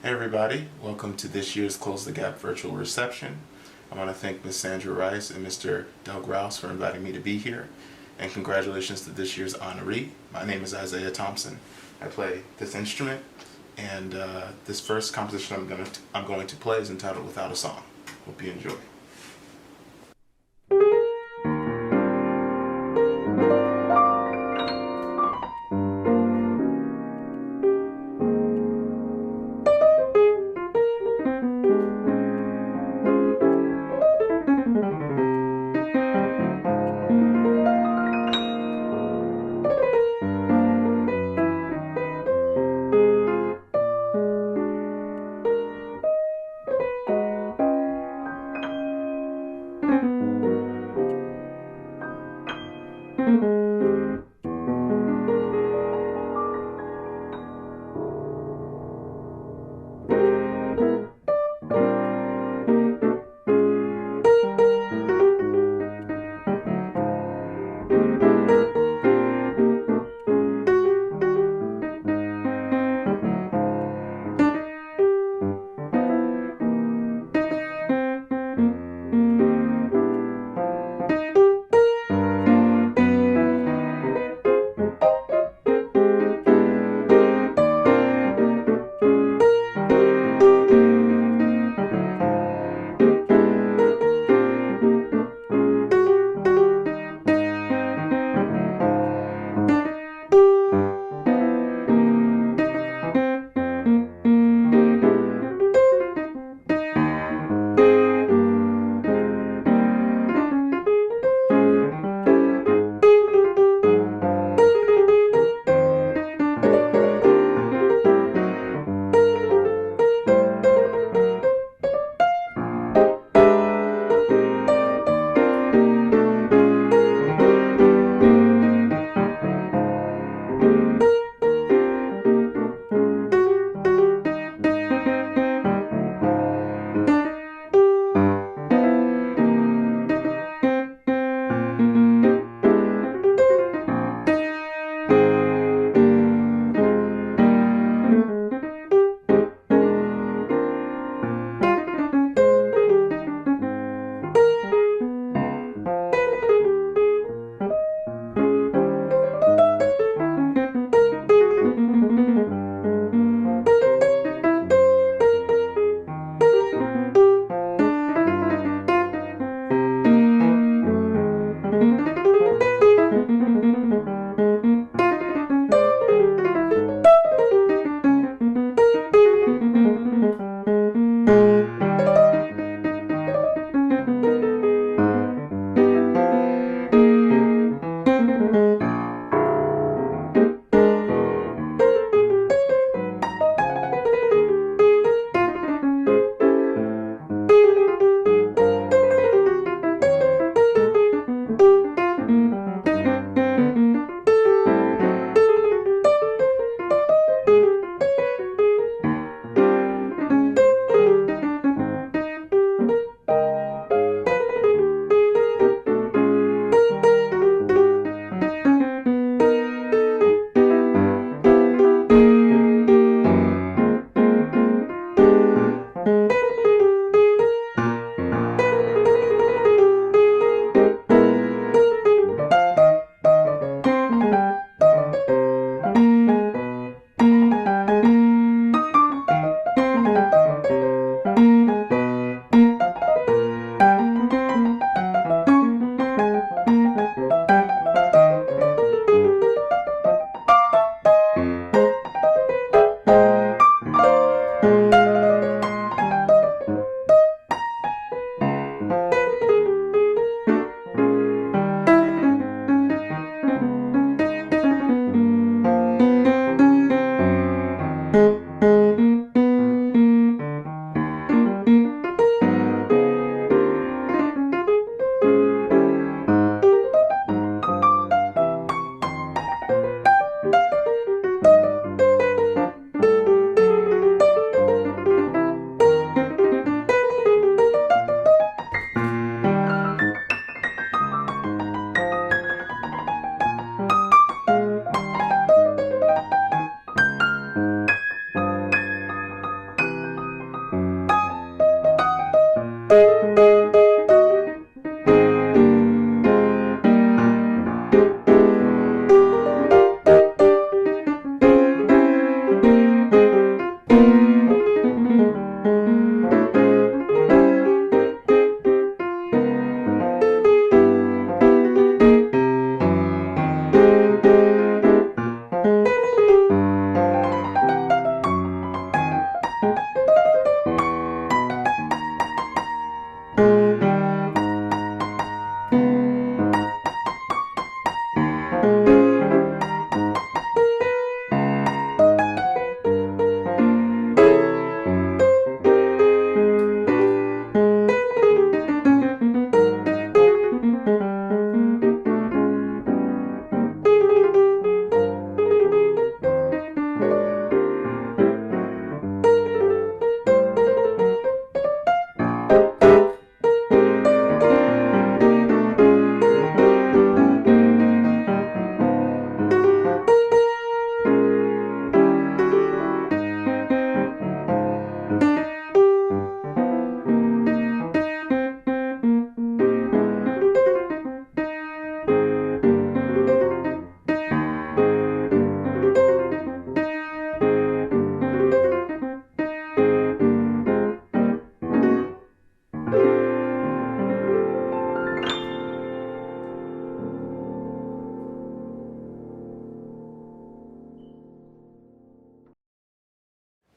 Hey everybody, welcome to this year's Close the Gap virtual reception. I want to thank Ms. Sandra Rice and Mr. Doug Rouse for inviting me to be here, and congratulations to this year's honoree. My name is Isaiah Thompson. I play this instrument, and this first composition I'm going to play is entitled Without a Song. Hope you enjoy.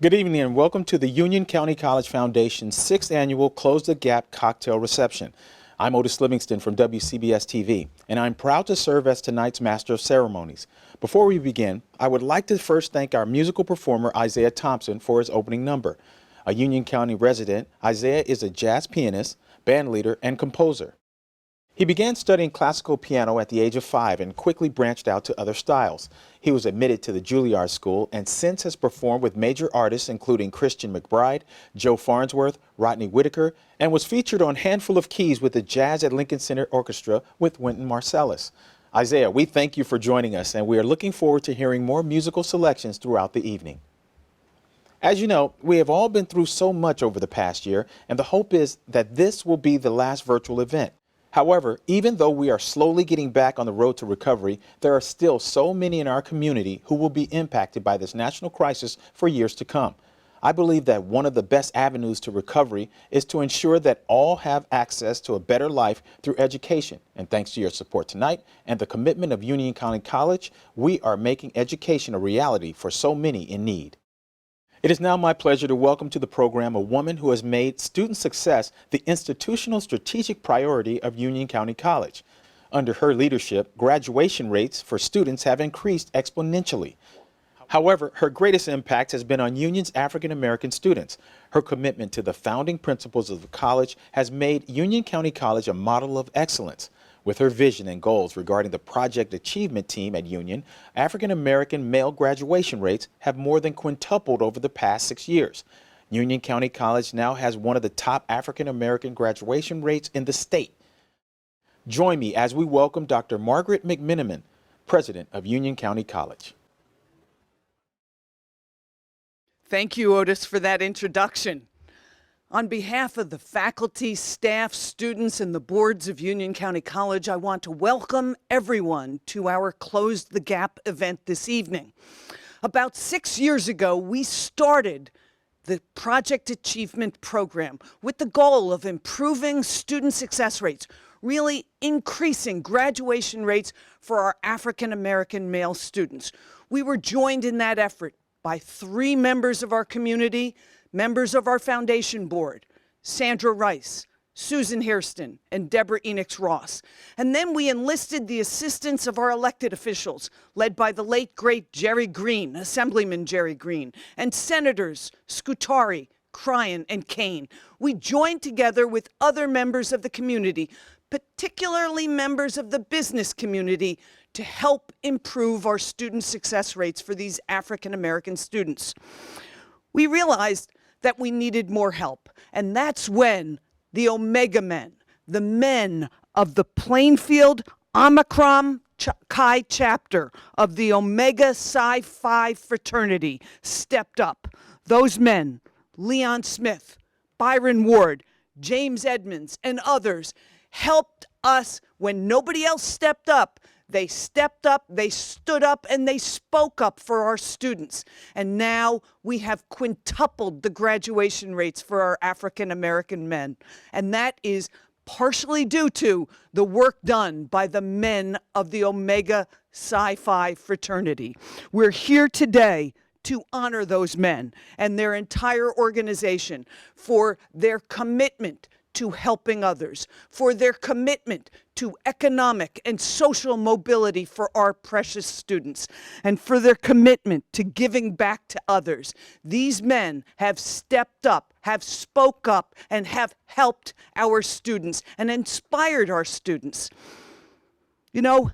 Good evening and welcome to the Union County College Foundation's 6th annual Close the Gap cocktail reception. I'm Otis Livingston from WCBS TV, and I'm proud to serve as tonight's Master of Ceremonies. Before we begin, I would like to first thank our musical performer Isaiah Thompson for his opening number. A Union County resident, Isaiah is a jazz pianist, band leader, and composer. He began studying classical piano at the age of 5 and quickly branched out to other styles. He was admitted to the Juilliard School and since has performed with major artists including Christian McBride, Joe Farnsworth, Rodney Whitaker, and was featured on Handful of Keys with the Jazz at Lincoln Center Orchestra with Wynton Marsalis. Isaiah, we thank you for joining us, and we are looking forward to hearing more musical selections throughout the evening. As you know, we have all been through so much over the past year, and the hope is that this will be the last virtual event. However, even though we are slowly getting back on the road to recovery, there are still so many in our community who will be impacted by this national crisis for years to come. I believe that one of the best avenues to recovery is to ensure that all have access to a better life through education. And thanks to your support tonight and the commitment of Union County College, we are making education a reality for so many in need. It is now my pleasure to welcome to the program a woman who has made student success the institutional strategic priority of Union County College. Under her leadership, graduation rates for students have increased exponentially. However, her greatest impact has been on Union's African American students. Her commitment to the founding principles of the college has made Union County College a model of excellence. With her vision and goals regarding the Project Achievement Team at Union, African American male graduation rates have more than quintupled over the past 6 years. Union County College now has one of the top African American graduation rates in the state. Join me as we welcome Dr. Margaret McMenamin, President of Union County College. Thank you, Otis, for that introduction. On behalf of the faculty, staff, students, and the boards of Union County College, I want to welcome everyone to our Close the Gap event this evening. About 6 years ago, we started the Project Achievement Program with the goal of improving student success rates, really increasing graduation rates for our African American male students. We were joined in that effort by 3 members of our community, members of our foundation board, Sandra Rice, Susan Hairston, and Deborah Enix Ross. And then we enlisted the assistance of our elected officials, led by the late, great Jerry Green, Assemblyman Jerry Green, and Senators Scutari, Cryan, and Kane. We joined together with other members of the community, particularly members of the business community, to help improve our student success rates for these African American students. We realized that we needed more help, and that's when the Omega Men, the men of the Plainfield Omicron Chi chapter of the Omega Psi Phi fraternity, stepped up. Those men, Leon Smith, Byron Ward, James Edmonds, and others, helped us when nobody else stepped up. They stepped up, they stood up, and they spoke up for our students. And now we have quintupled the graduation rates for our African American men. And that is partially due to the work done by the men of the Omega Psi Phi fraternity. We're here today to honor those men and their entire organization for their commitment to helping others, for their commitment to economic and social mobility for our precious students, and for their commitment to giving back to others. These men have stepped up, have spoke up, and have helped our students and inspired our students. You know,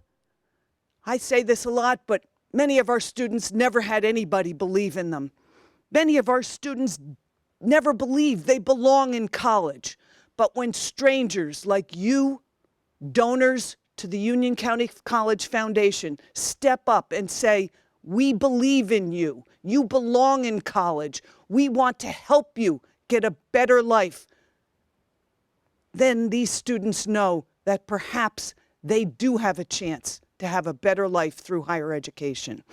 I say this a lot, but many of our students never had anybody believe in them. Many of our students never believe they belong in college. But when strangers like you, donors to the Union County College Foundation, step up and say, we believe in you, you belong in college, we want to help you get a better life, then these students know that perhaps they do have a chance to have a better life through higher education.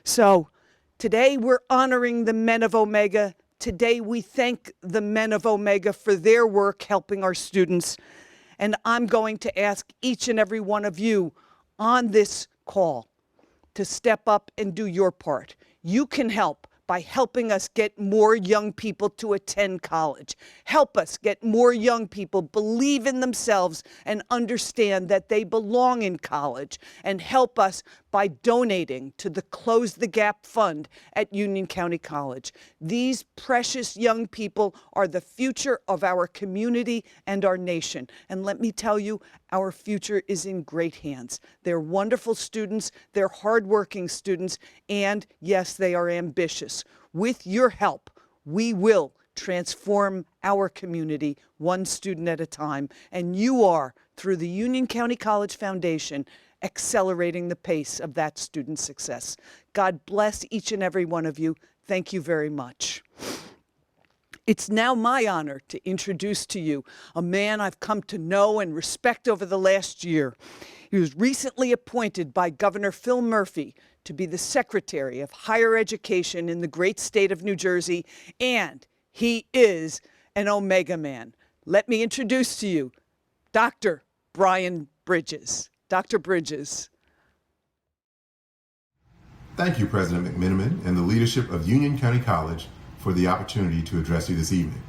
So today we're honoring the men of Omega. Today we thank the men of Omega for their work helping our students. And I'm going to ask each and every one of you on this call to step up and do your part. You can help by helping us get more young people to attend college. Help us get more young people believe in themselves and understand that they belong in college. And help us by donating to the Close the Gap Fund at Union County College. These precious young people are the future of our community and our nation. And let me tell you, our future is in great hands. They're wonderful students, they're hardworking students, and yes, they are ambitious. With your help, we will transform our community one student at a time. And you are, through the Union County College Foundation, accelerating the pace of that student success. God bless each and every one of you. Thank you very much. It's now my honor to introduce to you a man I've come to know and respect over the last year. He was recently appointed by Governor Phil Murphy to be the Secretary of Higher Education in the great state of New Jersey, and he is an Omega man. Let me introduce to you Dr. Brian Bridges. Dr. Bridges. Thank you, President McMenamin and the leadership of Union County College for the opportunity to address you this evening.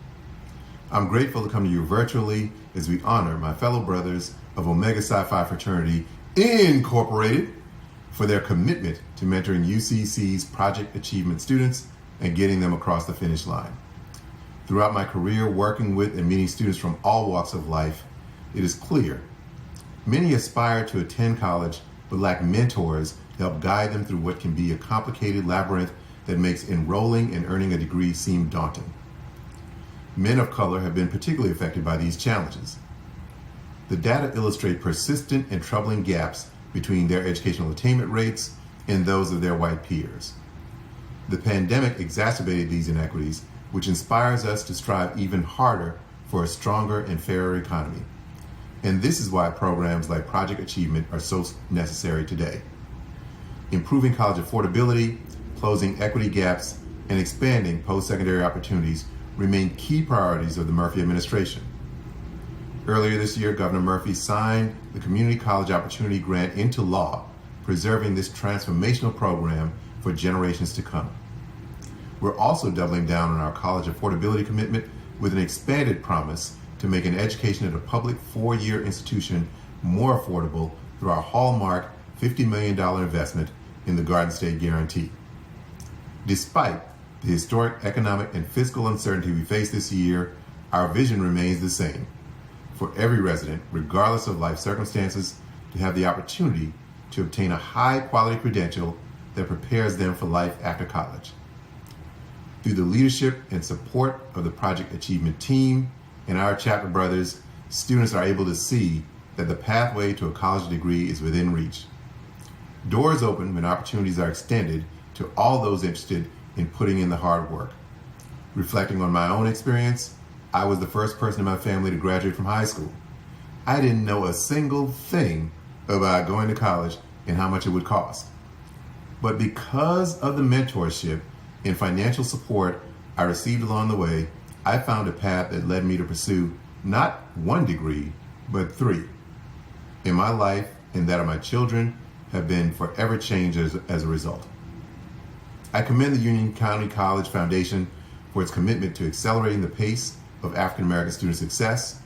I'm grateful to come to you virtually as we honor my fellow brothers of Omega Psi Phi Fraternity Incorporated for their commitment to mentoring UCC's Project Achievement students and getting them across the finish line. Throughout my career working with and meeting students from all walks of life, it is clear many aspire to attend college but lack mentors to help guide them through what can be a complicated labyrinth that makes enrolling and earning a degree seem daunting. Men of color have been particularly affected by these challenges. The data illustrate persistent and troubling gaps between their educational attainment rates and those of their white peers. The pandemic exacerbated these inequities, which inspires us to strive even harder for a stronger and fairer economy. And this is why programs like Project Achievement are so necessary today. Improving college affordability, closing equity gaps, and expanding post-secondary opportunities remain key priorities of the Murphy administration. Earlier this year, Governor Murphy signed the Community College Opportunity Grant into law, preserving this transformational program for generations to come. We're also doubling down on our college affordability commitment with an expanded promise to make an education at a public four-year institution more affordable through our hallmark $50 million investment in the Garden State Guarantee. Despite the historic economic and fiscal uncertainty we face this year, our vision remains the same: for every resident, regardless of life circumstances, to have the opportunity to obtain a high-quality credential that prepares them for life after college. Through the leadership and support of the Project Achievement team and our chapter brothers, students are able to see that the pathway to a college degree is within reach. Doors open when opportunities are extended to all those interested in putting in the hard work. Reflecting on my own experience, I was the first person in my family to graduate from high school. I didn't know a single thing about going to college and how much it would cost. But because of the mentorship and financial support I received along the way, I found a path that led me to pursue not one degree, but three. And my life and that of my children have been forever changed as a result. I commend the Union County College Foundation for its commitment to accelerating the pace of African American student success,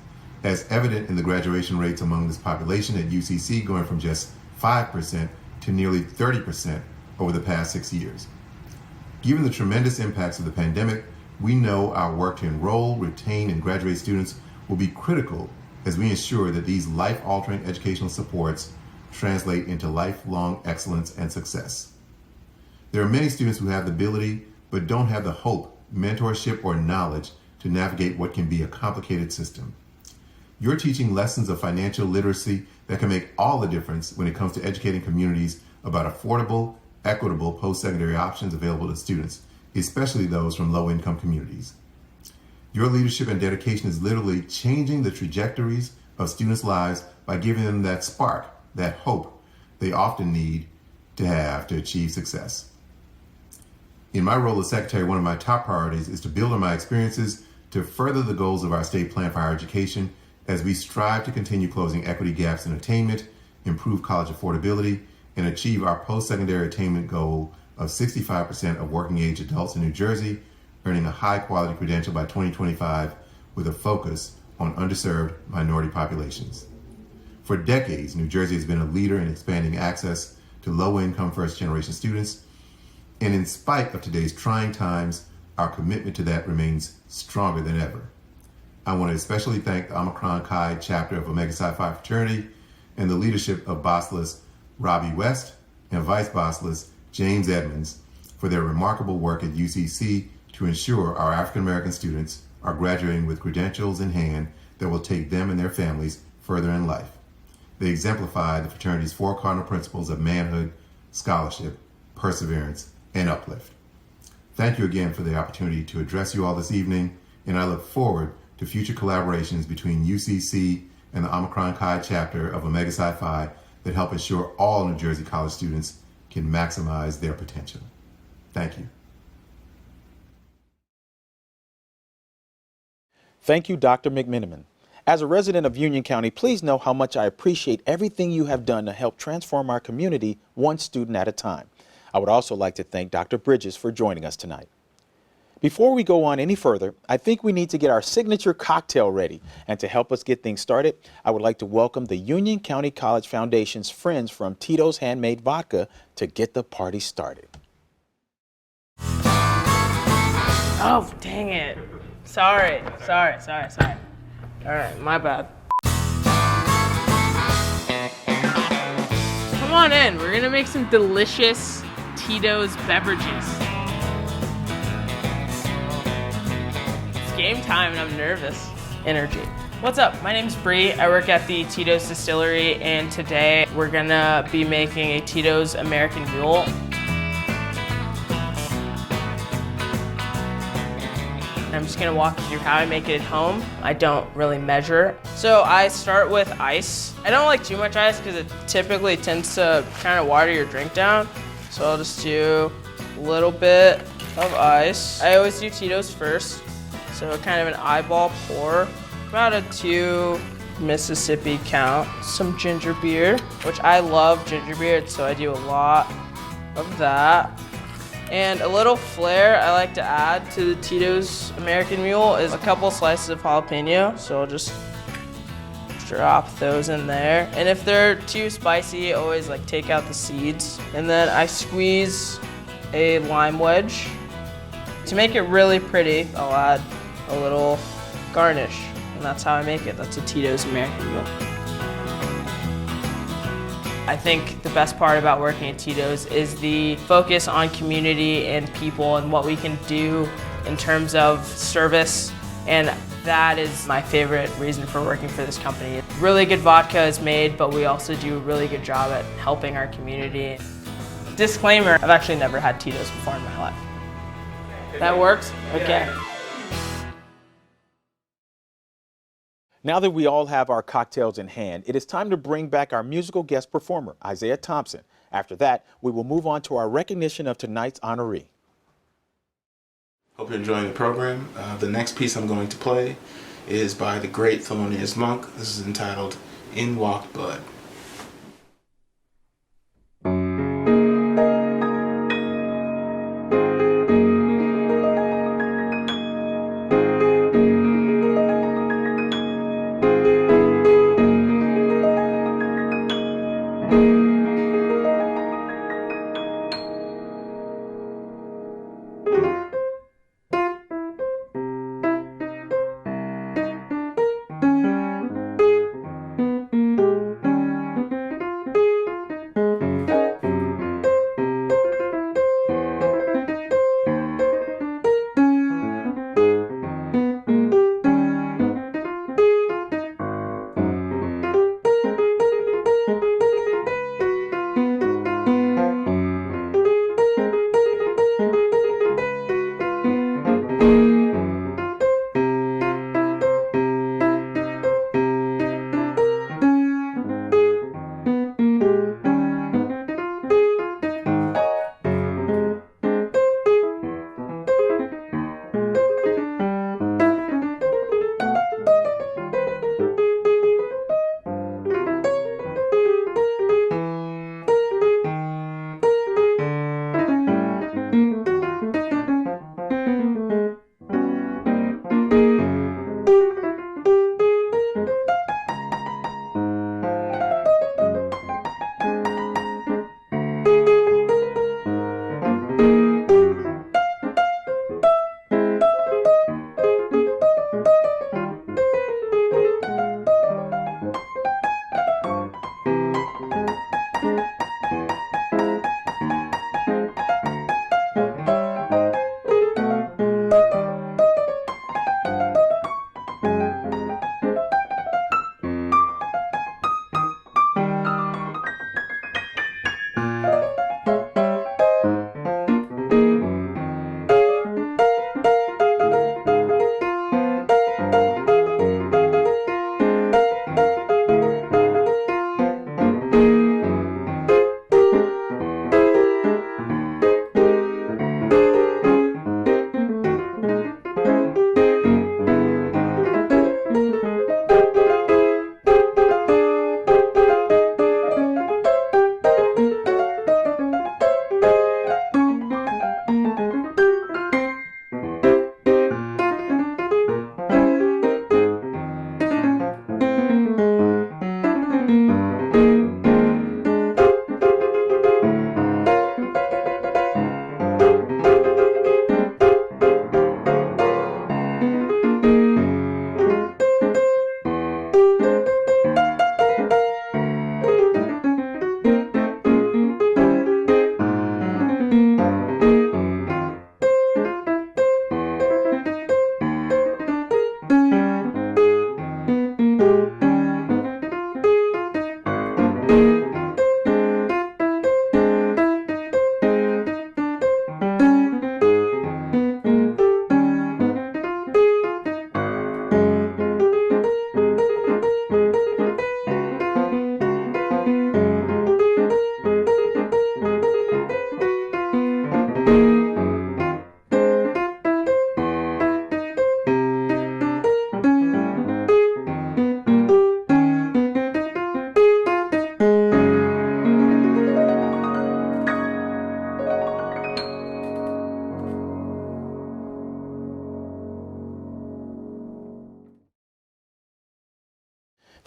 as evident in the graduation rates among this population at UCC going from just 5% to nearly 30% over the past 6 years. Given the tremendous impacts of the pandemic, we know our work to enroll, retain, and graduate students will be critical as we ensure that these life-altering educational supports translate into lifelong excellence and success. There are many students who have the ability but don't have the hope, mentorship, or knowledge to navigate what can be a complicated system. You're teaching lessons of financial literacy that can make all the difference when it comes to educating communities about affordable, equitable post-secondary options available to students, especially those from low-income communities. Your leadership and dedication is literally changing the trajectories of students' lives by giving them that spark, that hope they often need to have to achieve success. In my role as secretary, one of my top priorities is to build on my experiences to further the goals of our state plan for higher education as we strive to continue closing equity gaps in attainment, improve college affordability, and achieve our post-secondary attainment goal of 65% of working-age adults in New Jersey earning a high-quality credential by 2025 with a focus on underserved minority populations. For decades, New Jersey has been a leader in expanding access to low-income first-generation students, and in spite of today's trying times, our commitment to that remains stronger than ever. I want to especially thank the Omicron Chi chapter of Omega Psi Phi fraternity and the leadership of Bosselist Robbie West and Vice Bosselist James Edmonds for their remarkable work at UCC to ensure our African American students are graduating with credentials in hand that will take them and their families further in life. They exemplify the fraternity's four cardinal principles of manhood, scholarship, perseverance, and uplift. Thank you again for the opportunity to address you all this evening, and I look forward to future collaborations between UCC and the Omicron Chi chapter of Omega Psi Phi that help ensure all New Jersey college students can maximize their potential. Thank you. Thank you, Dr. McMenamin. As a resident of Union County, please know how much I appreciate everything you have done to help transform our community one student at a time. I would also like to thank Dr. Bridges for joining us tonight. Before we go on any further, I think we need to get our signature cocktail ready. And to help us get things started, I would like to welcome the Union County College Foundation's friends from Tito's Handmade Vodka to get the party started. Oh, dang it. Sorry. All right, my bad. Come on in. We're gonna make some delicious Tito's beverages. It's game time and I'm nervous. Energy. What's up? My name's Bree. I work at the Tito's Distillery, and today we're gonna be making a Tito's American Mule. I'm just gonna walk you through how I make it at home. I don't really measure. So I start with ice. I don't like too much ice because it typically tends to kind of water your drink down. So I'll just do a little bit of ice. I always do Tito's first. So kind of an eyeball pour, about a 2 Mississippi count. Some ginger beer, which I love ginger beer, so I do a lot of that. And a little flair I like to add to the Tito's American Mule is a couple slices of jalapeno. So I'll just drop those in there. And if they're too spicy, I always like take out the seeds. And then I squeeze a lime wedge. To make it really pretty, I'll add a little garnish. And that's how I make it. That's a Tito's American Mule. I think the best part about working at Tito's is the focus on community and people and what we can do in terms of service, and that is my favorite reason for working for this company. Really good vodka is made, but we also do a really good job at helping our community. Disclaimer, I've actually never had Tito's before in my life. That works? Okay. Now that we all have our cocktails in hand, it is time to bring back our musical guest performer, Isaiah Thompson. After that, we will move on to our recognition of tonight's honoree. Hope you're enjoying the program. The next piece I'm going to play is by the great Thelonious Monk. This is entitled In Walked Bud.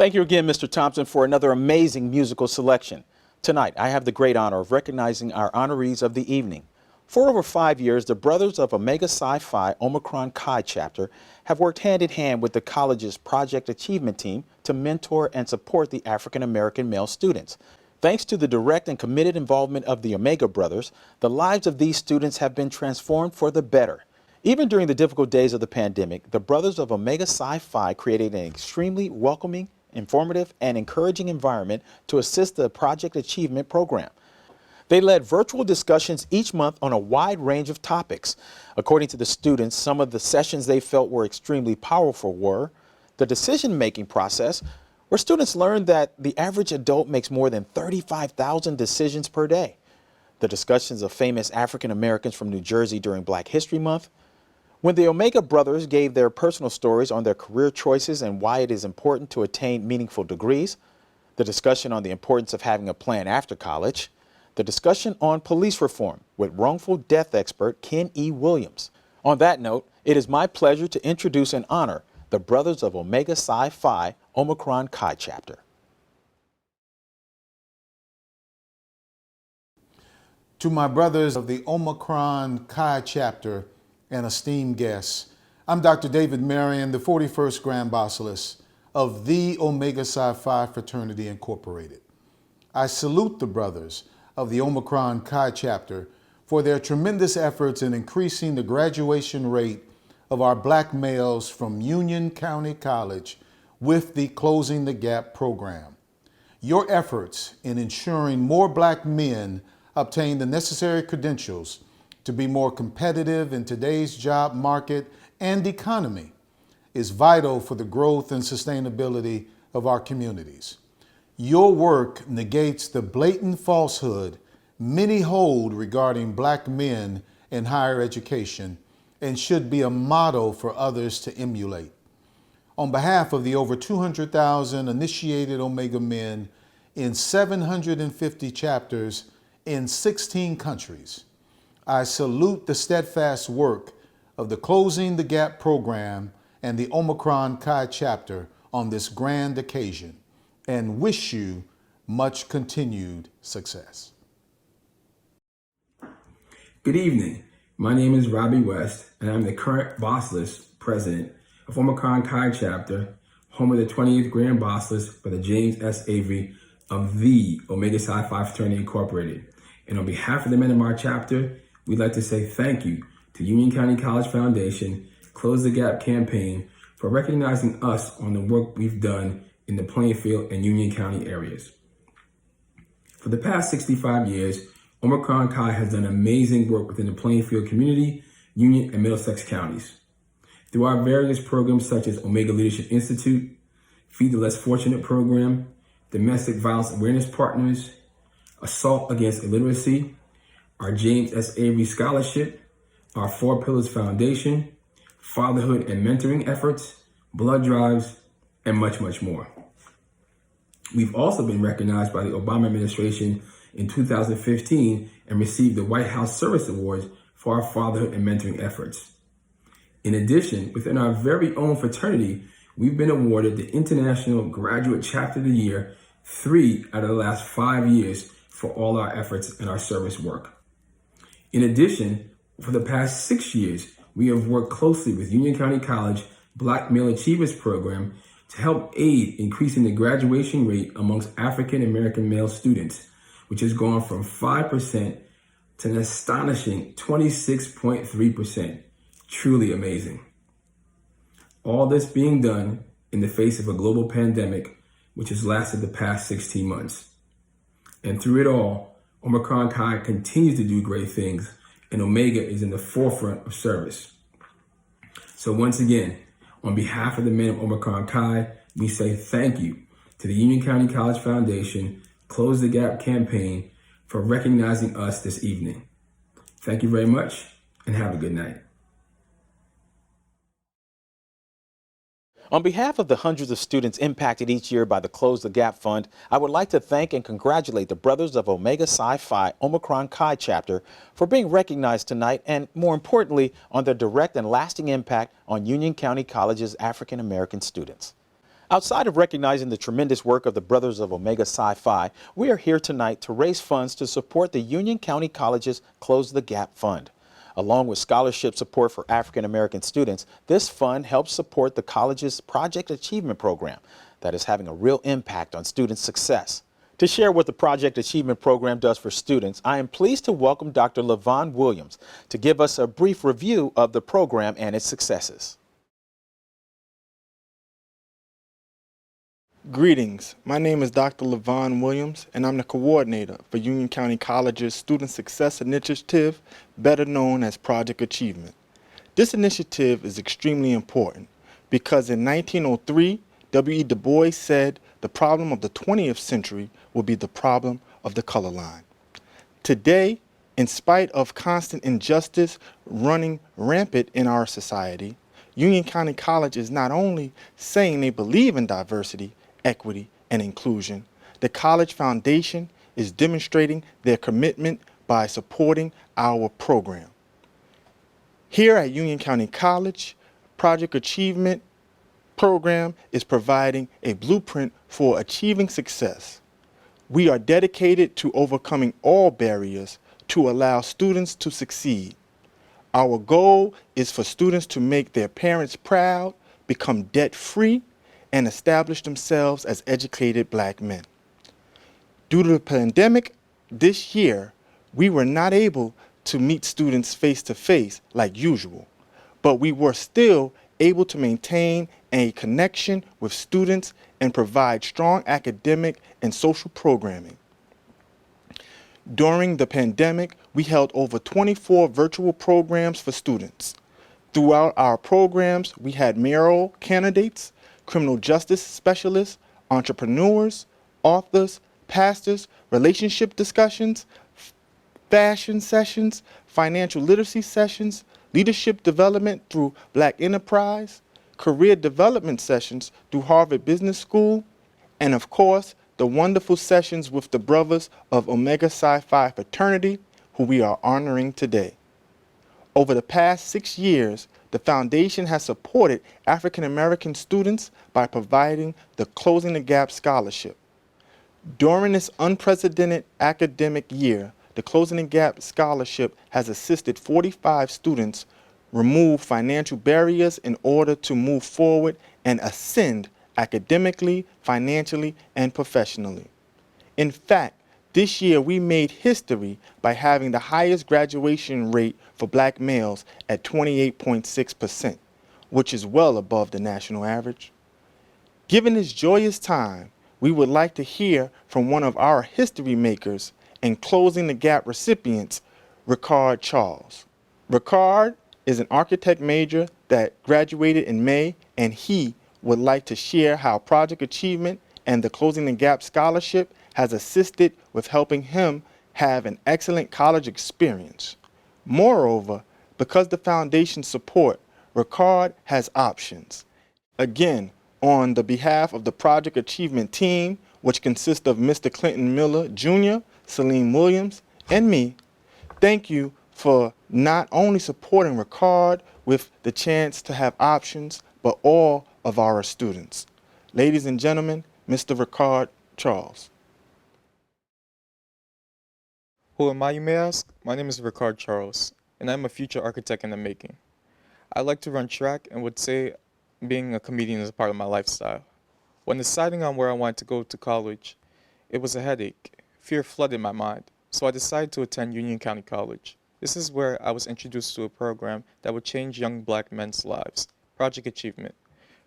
Thank you again, Mr. Thompson, for another amazing musical selection. Tonight, I have the great honor of recognizing our honorees of the evening. For over 5 years, the Brothers of Omega Psi Phi Omicron Chi chapter have worked hand in hand with the college's Project Achievement team to mentor and support the African American male students. Thanks to the direct and committed involvement of the Omega Brothers, the lives of these students have been transformed for the better. Even during the difficult days of the pandemic, the Brothers of Omega Psi Phi created an extremely welcoming, informative, and encouraging environment to assist the Project Achievement program. They led virtual discussions each month on a wide range of topics. According to the students, some of the sessions they felt were extremely powerful were the decision-making process, where students learned that the average adult makes more than 35,000 decisions per day, the discussions of famous African Americans from New Jersey during Black History Month, when the Omega Brothers gave their personal stories on their career choices and why it is important to attain meaningful degrees, the discussion on the importance of having a plan after college, the discussion on police reform with wrongful death expert Ken E. Williams. On that note, it is my pleasure to introduce and honor the Brothers of Omega Psi Phi Omicron Chi chapter. To my brothers of the Omicron Chi chapter and esteemed guests, I'm Dr. David Marion, the 41st Grand Basilisk of the Omega Psi Phi Fraternity Incorporated. I salute the brothers of the Omicron Chi chapter for their tremendous efforts in increasing the graduation rate of our Black males from Union County College with the Closing the Gap program. Your efforts in ensuring more Black men obtain the necessary credentials to be more competitive in today's job market and economy is vital for the growth and sustainability of our communities. Your work negates the blatant falsehood many hold regarding Black men in higher education and should be a model for others to emulate. On behalf of the over 200,000 initiated Omega men in 750 chapters in 16 countries, I salute the steadfast work of the Closing the Gap program and the Omicron Chi chapter on this grand occasion, and wish you much continued success. Good evening. My name is Robbie West, and I'm the current Basilisk President of Omicron Chi Chapter, home of the 20th Grand Basilisk for the James S. Avery of the Omega Psi Phi Fraternity Incorporated. And on behalf of the men of our chapter, we'd like to say thank you to Union County College Foundation, Close the Gap campaign for recognizing us on the work we've done in the Plainfield and Union County areas. For the past 65 years, Omicron Chi has done amazing work within the Plainfield community, Union, and Middlesex counties. Through our various programs such as Omega Leadership Institute, Feed the Less Fortunate program, Domestic Violence Awareness Partners, Assault Against Illiteracy, our James S. Avery Scholarship, our Four Pillars Foundation, fatherhood and mentoring efforts, blood drives, and much, much more. We've also been recognized by the Obama administration in 2015 and received the White House Service Awards for our fatherhood and mentoring efforts. In addition, within our very own fraternity, we've been awarded the International Graduate Chapter of the Year 3 out of the last 5 years for all our efforts and our service work. In addition, for the past 6 years, we have worked closely with Union County College Black Male Achievers Program to help aid increasing the graduation rate amongst African American male students, which has gone from 5% to an astonishing 26.3%. Truly amazing. All this being done in the face of a global pandemic, which has lasted the past 16 months. And through it all, Omicron Chi continues to do great things, and Omega is in the forefront of service. So once again, on behalf of the men of Omicron Chi, we say thank you to the Union County College Foundation Close the Gap campaign for recognizing us this evening. Thank you very much, and have a good night. On behalf of the hundreds of students impacted each year by the Close the Gap Fund, I would like to thank and congratulate the Brothers of Omega Psi Phi Omicron Chi chapter for being recognized tonight and, more importantly, on their direct and lasting impact on Union County College's African American students. Outside of recognizing the tremendous work of the Brothers of Omega Psi Phi, we are here tonight to raise funds to support the Union County College's Close the Gap Fund. Along with scholarship support for African American students, this fund helps support the college's Project Achievement Program that is having a real impact on student success. To share what the Project Achievement Program does for students, I am pleased to welcome Dr. LaVon Williams to give us a brief review of the program and its successes. Greetings, my name is Dr. LaVon Williams and I'm the coordinator for Union County College's Student Success Initiative, better known as Project Achievement. This initiative is extremely important because in 1903, W.E. Du Bois said the problem of the 20th century will be the problem of the color line. Today, in spite of constant injustice running rampant in our society, Union County College is not only saying they believe in diversity, equity, and inclusion, the College Foundation is demonstrating their commitment by supporting our program. Here at Union County College, Project Achievement Program is providing a blueprint for achieving success. We are dedicated to overcoming all barriers to allow students to succeed. Our goal is for students to make their parents proud, become debt-free, and establish themselves as educated black men. Due to the pandemic, this year, we were not able to meet students face-to-face like usual, but we were still able to maintain a connection with students and provide strong academic and social programming. During the pandemic, we held over 24 virtual programs for students. Throughout our programs, we had mayoral candidates, criminal justice specialists, entrepreneurs, authors, pastors, relationship discussions, fashion sessions, financial literacy sessions, leadership development through Black Enterprise, career development sessions through Harvard Business School, and of course, the wonderful sessions with the Brothers of Omega Psi Phi fraternity, who we are honoring today. Over the past 6 years, the Foundation has supported African American students by providing the Closing the Gap Scholarship. During this unprecedented academic year, the Closing the Gap Scholarship has assisted 45 students remove financial barriers in order to move forward and ascend academically, financially, and professionally. In fact, this year we made history by having the highest graduation rate for black males at 28.6%, which is well above the national average. Given this joyous time, we would like to hear from one of our history makers and Closing the Gap recipients, Ricard Charles. Ricard is an architect major that graduated in May, and he would like to share how Project Achievement and the Closing the Gap Scholarship has assisted with helping him have an excellent college experience. Moreover, because the foundation's support, Ricard has options. Again, on the behalf of the Project Achievement team, which consists of Mr. Clinton Miller Jr., Salim Williams, and me, thank you for not only supporting Ricard with the chance to have options, but all of our students. Ladies and gentlemen, Mr. Ricard Charles. Who am I, you may ask? My name is Ricard Charles, and I'm a future architect in the making. I like to run track and would say being a comedian is a part of my lifestyle. When deciding on where I wanted to go to college, it was a headache. Fear flooded my mind, so I decided to attend Union County College. This is where I was introduced to a program that would change young black men's lives, Project Achievement.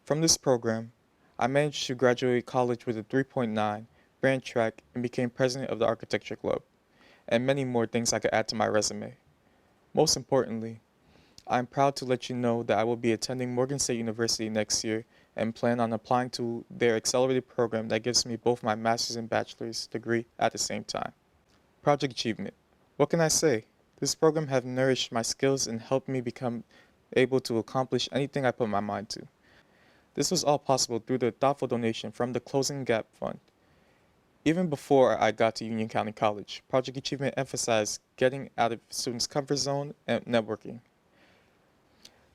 From this program, I managed to graduate college with a 3.9, ran track, and became president of the Architecture Club, and many more things I could add to my resume. Most importantly, I am proud to let you know that I will be attending Morgan State University next year and plan on applying to their accelerated program that gives me both my master's and bachelor's degree at the same time. Project Achievement. What can I say? This program has nourished my skills and helped me become able to accomplish anything I put my mind to. This was all possible through the thoughtful donation from the Closing Gap Fund. Even before I got to Union County College, Project Achievement emphasized getting out of students' comfort zone and networking.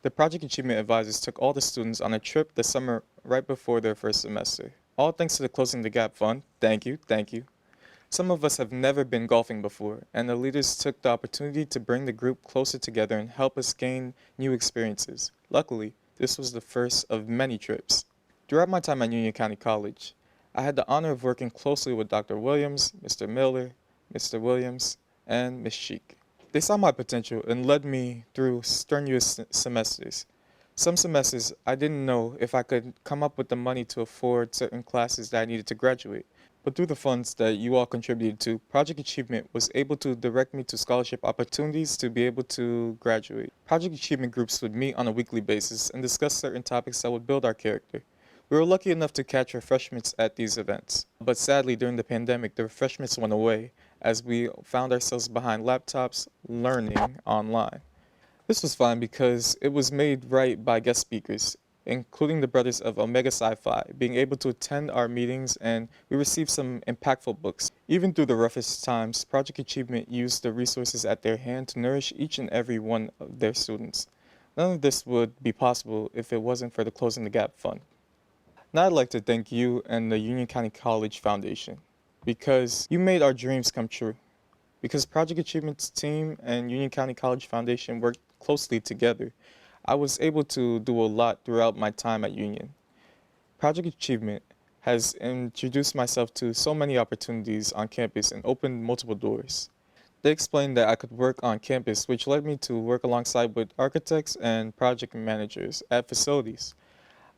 The Project Achievement Advisors took all the students on a trip the summer right before their first semester. All thanks to the Closing the Gap Fund. Thank you, thank you. Some of us have never been golfing before, and the leaders took the opportunity to bring the group closer together and help us gain new experiences. Luckily, this was the first of many trips. Throughout my time at Union County College, I had the honor of working closely with Dr. Williams, Mr. Miller, Mr. Williams, and Ms. Sheik. They saw my potential and led me through strenuous semesters. Some semesters, I didn't know if I could come up with the money to afford certain classes that I needed to graduate. But through the funds that you all contributed to, Project Achievement was able to direct me to scholarship opportunities to be able to graduate. Project Achievement groups would meet on a weekly basis and discuss certain topics that would build our character. We were lucky enough to catch refreshments at these events. But sadly, during the pandemic, the refreshments went away as we found ourselves behind laptops learning online. This was fine because it was made right by guest speakers, including the brothers of Omega Psi Phi, being able to attend our meetings, and we received some impactful books. Even through the roughest times, Project Achievement used the resources at their hand to nourish each and every one of their students. None of this would be possible if it wasn't for the Closing the Gap Fund. Now I'd like to thank you and the Union County College Foundation, because you made our dreams come true. Because Project Achievement's team and Union County College Foundation worked closely together, I was able to do a lot throughout my time at Union. Project Achievement has introduced myself to so many opportunities on campus and opened multiple doors. They explained that I could work on campus, which led me to work alongside with architects and project managers at facilities.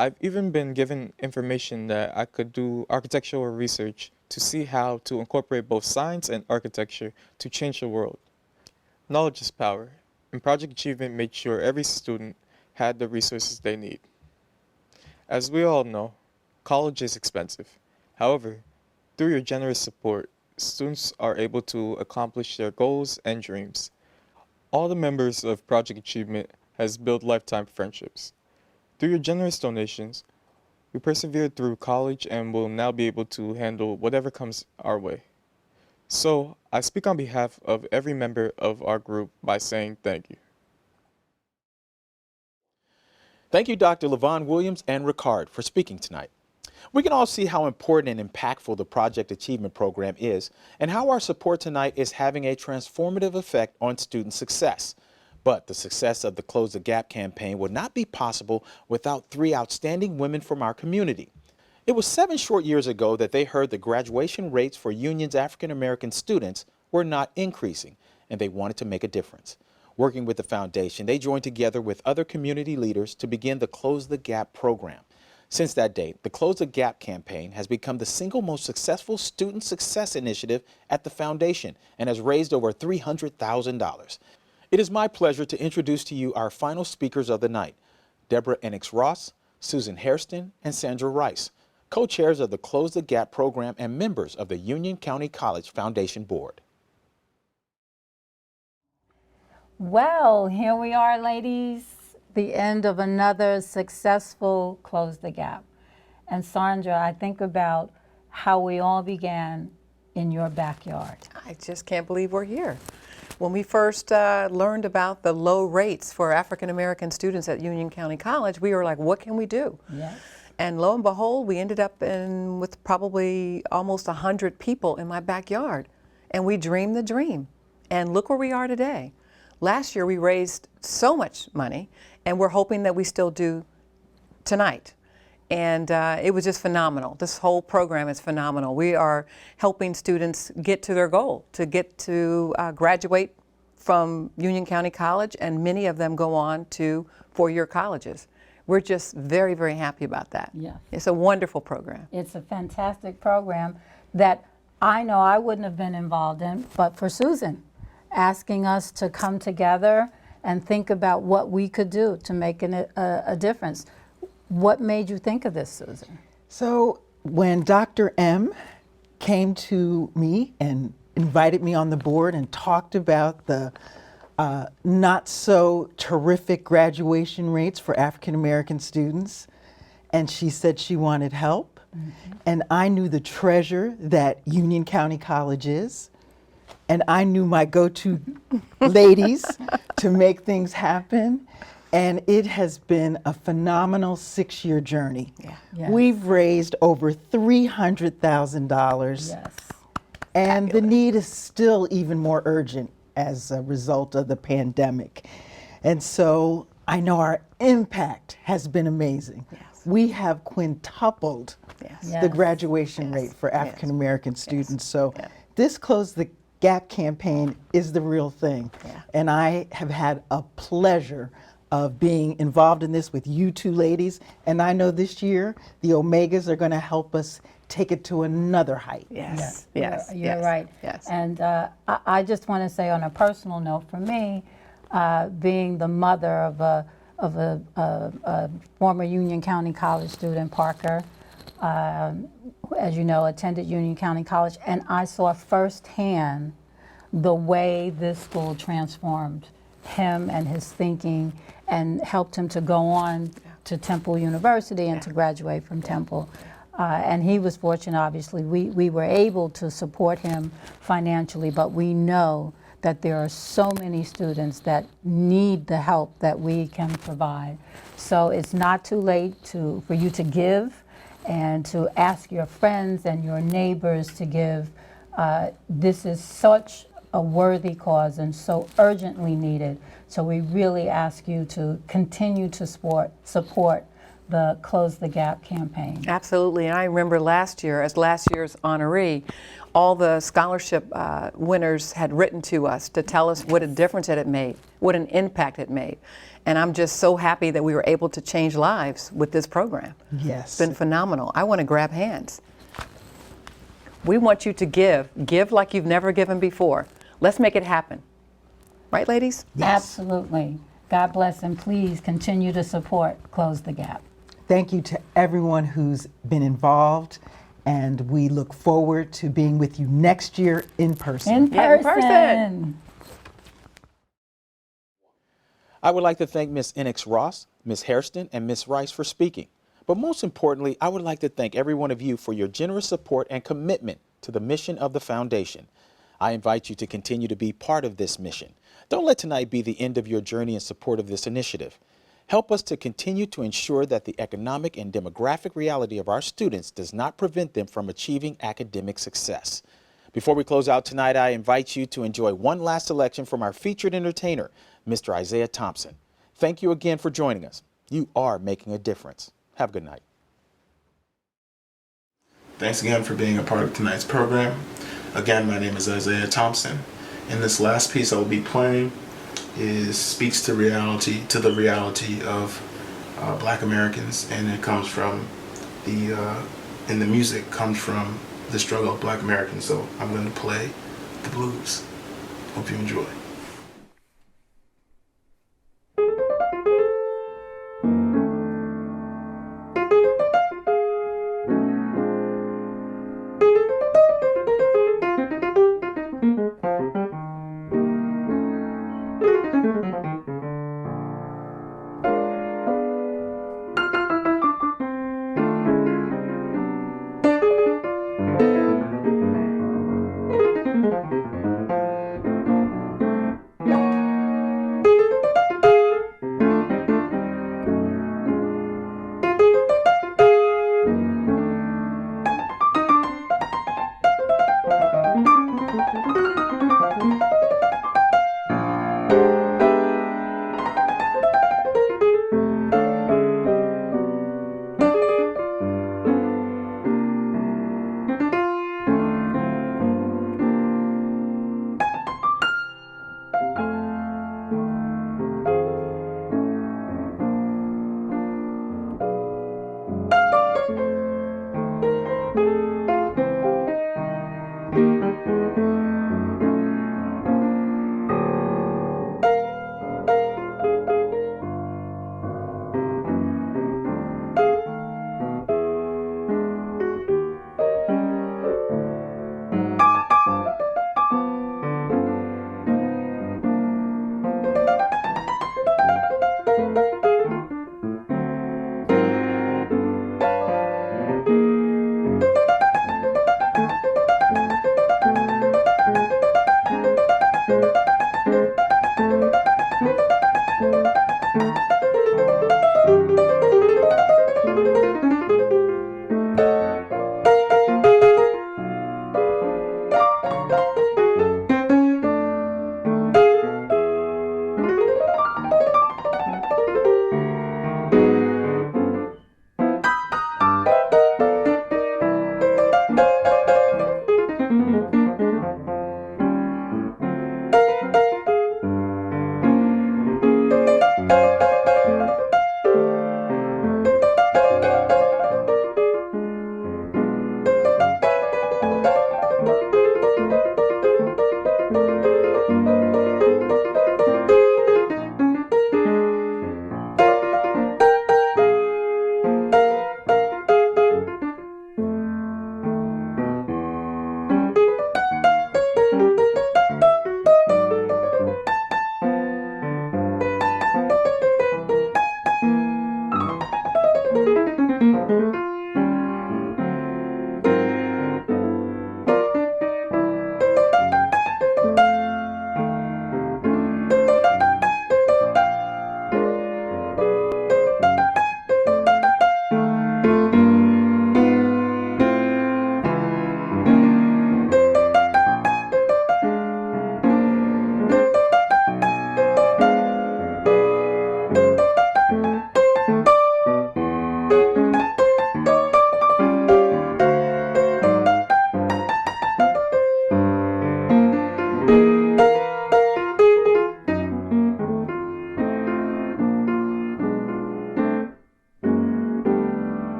I've even been given information that I could do architectural research to see how to incorporate both science and architecture to change the world. Knowledge is power, and Project Achievement made sure every student had the resources they need. As we all know, college is expensive. However, through your generous support, students are able to accomplish their goals and dreams. All the members of Project Achievement has built lifetime friendships. Through your generous donations, we persevered through college and will now be able to handle whatever comes our way. So, I speak on behalf of every member of our group by saying thank you. Thank you, Dr. Levon Williams and Ricard, for speaking tonight. We can all see how important and impactful the Project Achievement Program is and how our support tonight is having a transformative effect on student success. But the success of the Close the Gap campaign would not be possible without three outstanding women from our community. It was 7 short years ago that they heard the graduation rates for Union's African American students were not increasing, and they wanted to make a difference. Working with the foundation, they joined together with other community leaders to begin the Close the Gap program. Since that date, the Close the Gap campaign has become the single most successful student success initiative at the foundation and has raised over $300,000. It is my pleasure to introduce to you our final speakers of the night, Deborah Enix Ross, Susan Hairston, and Sandra Rice, co-chairs of the Close the Gap program and members of the Union County College Foundation Board. Well, here we are, ladies, the end of another successful Close the Gap. And Sandra, I think about how we all began in your backyard. I just can't believe we're here. When we first learned about the low rates for African American students at Union County College, we were like, what can we do? Yes. And lo and behold, we ended up with probably almost 100 people in my backyard. And we dreamed the dream. And look where we are today. Last year we raised so much money, and we're hoping that we still do tonight. And it was just phenomenal. This whole program is phenomenal. We are helping students get to their goal, to get to graduate from Union County College, and many of them go on to four-year colleges. We're just very, very happy about that. Yes. It's a wonderful program. It's a fantastic program that I know I wouldn't have been involved in, but for Susan, asking us to come together and think about what we could do to make a difference. What made you think of this, Susan? So when Dr. M came to me and invited me on the board and talked about the not so terrific graduation rates for African American students, and she said she wanted help, and I knew the treasure that Union County College is, and I knew my go-to ladies to make things happen. And it has been a phenomenal 6-year journey. Yeah. Yes. We've raised over $300,000. Yes. And the need is still even more urgent as a result of the pandemic. And so I know our impact has been amazing. Yes. We have quintupled Yes. the Yes. graduation rate for Yes. African American students. So Yeah. this Close the Gap campaign is the real thing. Yeah. And I have had a pleasure of being involved in this with you two ladies. And I know this year the Omegas are going to help us take it to another height. Yes. Yes. You're yes, right. Yes. And I just want to say on a personal note, for me, being the mother of a former Union County College student, Parker, as you know, attended Union County College, and I saw firsthand the way this school transformed him and his thinking and helped him to go on to Temple University and to graduate from Temple. And he was fortunate, obviously. We were able to support him financially, but we know that there are so many students that need the help that we can provide. So it's not too late for you to give and to ask your friends and your neighbors to give. This is such a worthy cause and so urgently needed. So we really ask you to continue to support the Close the Gap campaign. Absolutely. And I remember last year, as last year's honoree, all the scholarship winners had written to us to tell us what a difference it had made, what an impact it made. And I'm just so happy that we were able to change lives with this program. Yes. It's been phenomenal. I want to grab hands. We want you to give. Give like you've never given before. Let's make it happen. Right, ladies? Absolutely. God bless, and please continue to support Close the Gap. Thank you to everyone who's been involved, and we look forward to being with you next year in person. In Yeah, in person. person. I would like to thank Ms. Enix Ross, Ms. Hairston, and Ms. Rice for speaking. But most importantly, I would like to thank every one of you for your generous support and commitment to the mission of the foundation. I invite you to continue to be part of this mission. Don't let tonight be the end of your journey in support of this initiative. Help us to continue to ensure that the economic and demographic reality of our students does not prevent them from achieving academic success. Before we close out tonight, I invite you to enjoy one last selection from our featured entertainer, Mr. Isaiah Thompson. Thank you again for joining us. You are making a difference. Have a good night. Thanks again for being a part of tonight's program. Again, my name is Isaiah Thompson. And this last piece I will be playing speaks to the reality of Black Americans, and it comes from and the music comes from the struggle of Black Americans. So I'm going to play the blues. Hope you enjoy.